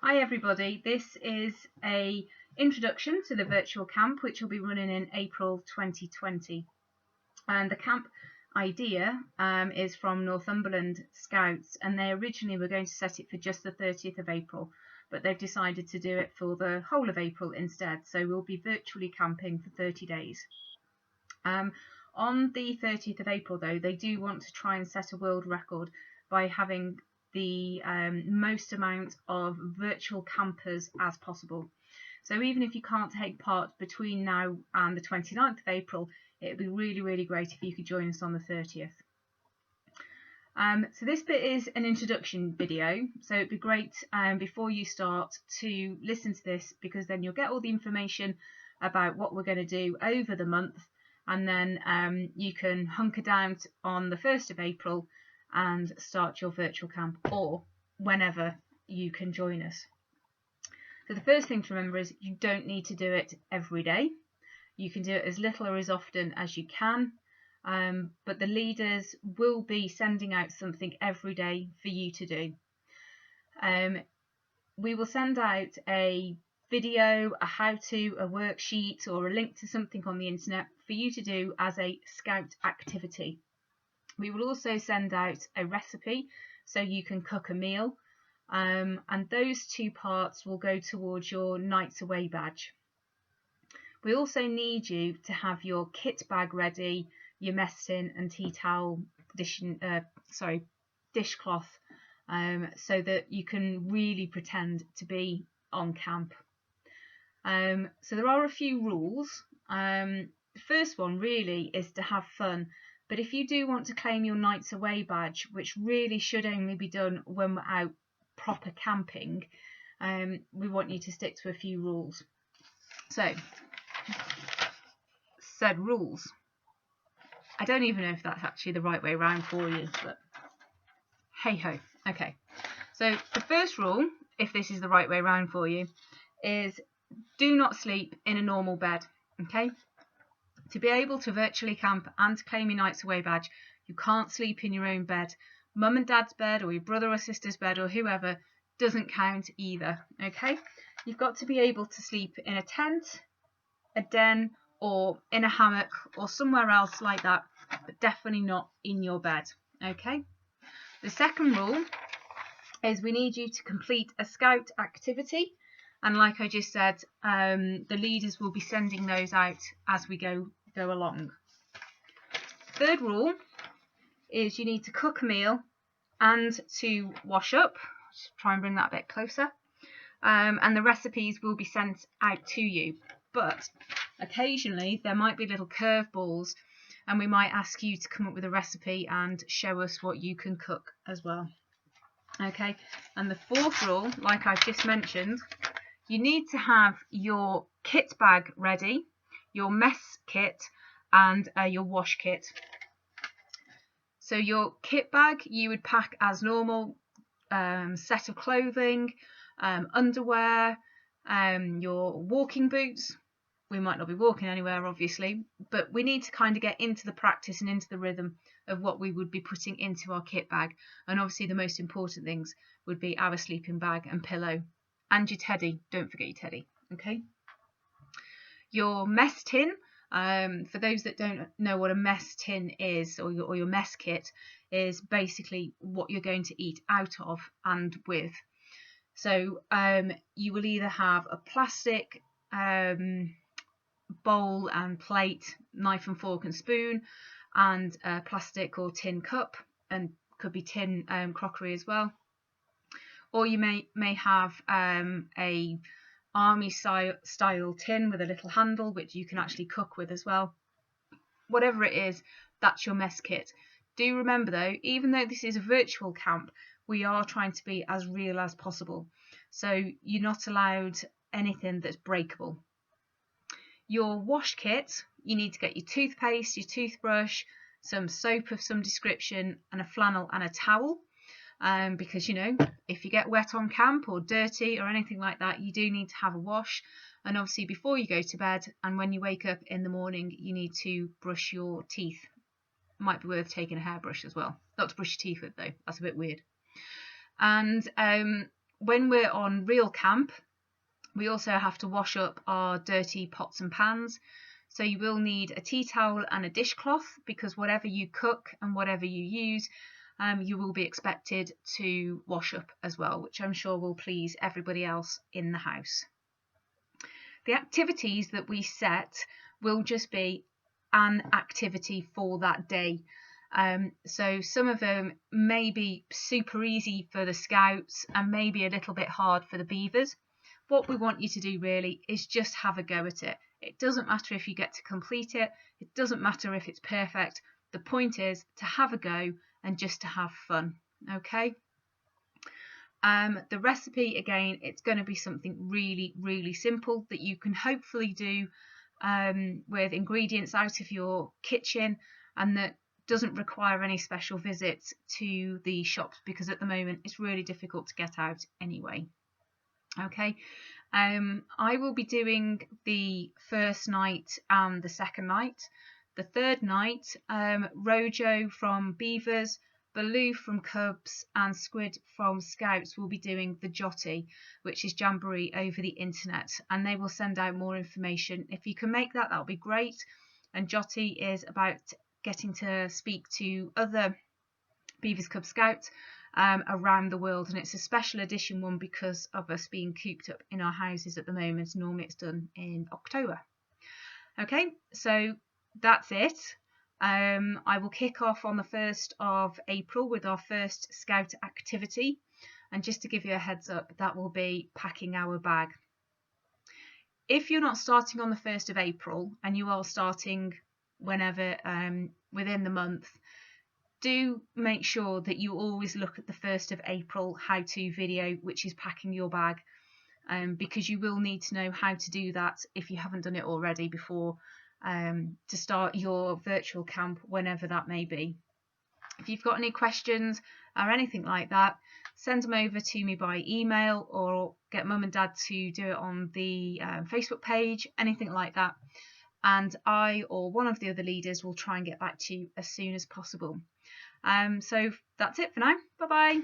Hi everybody, this is a introduction to the virtual camp which will be running in April 2020, and the camp idea is from Northumberland Scouts, and they originally were going to set it for just the 30th of April, but they've decided to do it for the whole of April instead, so we'll be virtually camping for 30 days. On the 30th of April though, they do want to try and set a world record by having the most amount of virtual campers as possible. So even if you can't take part between now and the 29th of April, it would be really great if you could join us on the 30th. So this bit is an introduction video, so it'd be great before you start to listen to this, because then you'll get all the information about what we're going to do over the month, and then you can hunker down on the 1st of April and start your virtual camp, or whenever you can join us. So the first thing to remember is you don't need to do it every day. You can do it as little or as often as you can, but the leaders will be sending out something every day for you to do. We will send out a video, a how-to, a worksheet, or a link to something on the internet for you to do as a Scout activity. We will also send out a recipe so you can cook a meal, and those two parts will go towards your Nights Away badge. We also need you to have your kit bag ready, your mess tin and tea towel dishcloth, so that you can really pretend to be on camp. So there are a few rules. The first one really is to have fun. But if you do want to claim your Nights Away badge, which really should only be done when we're out proper camping, we want you to stick to a few rules. So, said rules. I don't even know if that's actually the right way around for you, but hey ho. Okay, so the first rule, if this is the right way around for you, is do not sleep in a normal bed, okay? To be able to virtually camp and to claim your Nights Away badge, you can't sleep in your own bed. Mum and dad's bed, or your brother or sister's bed, or whoever, doesn't count either, okay? You've got to be able to sleep in a tent, a den, or in a hammock, or somewhere else like that, but definitely not in your bed, okay? The second rule is we need you to complete a Scout activity. And like I just said, the leaders will be sending those out as we go along. Third rule is you need to cook a meal and to wash up. Just try and bring that a bit closer. And the recipes will be sent out to you. But occasionally there might be little curveballs, and we might ask you to come up with a recipe and show us what you can cook as well. Okay, and the fourth rule, like I've just mentioned, you need to have your kit bag ready, your mess kit, and your wash kit. So your kit bag you would pack as normal, set of clothing, underwear, your walking boots. We might not be walking anywhere obviously, but we need to kind of get into the practice and into the rhythm of what we would be putting into our kit bag. And obviously the most important things would be our sleeping bag and pillow. And your teddy, don't forget your teddy, okay? Your mess tin, for those that don't know what a mess tin is, or your mess kit, is basically what you're going to eat out of and with. So you will either have a plastic bowl and plate, knife and fork and spoon, and a plastic or tin cup, and could be tin crockery as well. Or you may have a army style tin with a little handle which you can actually cook with as well. Whatever it is, that's your mess kit. Do remember though, even though this is a virtual camp, we are trying to be as real as possible. So you're not allowed anything that's breakable. Your wash kit, you need to get your toothpaste, your toothbrush, some soap of some description, and a flannel and a towel. Because, you know, if you get wet on camp or dirty or anything like that, you do need to have a wash. And obviously before you go to bed and when you wake up in the morning, you need to brush your teeth. Might be worth taking a hairbrush as well. Not to brush your teeth with though, that's a bit weird. And when we're on real camp, we also have to wash up our dirty pots and pans. So you will need a tea towel and a dishcloth, because whatever you cook and whatever you use, you will be expected to wash up as well, which I'm sure will please everybody else in the house. The activities that we set will just be an activity for that day. So some of them may be super easy for the scouts and maybe a little bit hard for the beavers. What we want you to do really is just have a go at it. It doesn't matter if you get to complete it. It doesn't matter if it's perfect. The point is to have a go and just to have fun. Okay. The recipe, again, it's going to be something really, really simple that you can hopefully do with ingredients out of your kitchen, and that doesn't require any special visits to the shops, because at the moment it's really difficult to get out anyway. Okay, I will be doing the first night and the second night. The third night, Rojo from Beavers, Baloo from Cubs and Squid from Scouts will be doing the Jotty, which is Jamboree over the internet, and they will send out more information. If you can make that, that'll be great. And Jotty is about getting to speak to other Beavers Cub Scouts around the world, and it's a special edition one because of us being cooped up in our houses at the moment. Normally it's done in October. Okay, so that's it. I will kick off on the 1st of April with our first Scout activity, and just to give you a heads up, that will be packing our bag. If you're not starting on the 1st of April and you are starting whenever within the month, do make sure that you always look at the 1st of April how-to video, which is packing your bag, because you will need to know how to do that if you haven't done it already before to start your virtual camp, whenever that may be. If you've got any questions or anything like that, send them over to me by email, or get mum and dad to do it on the Facebook page, anything like that, and I or one of the other leaders will try and get back to you as soon as possible. So that's it for now. Bye bye.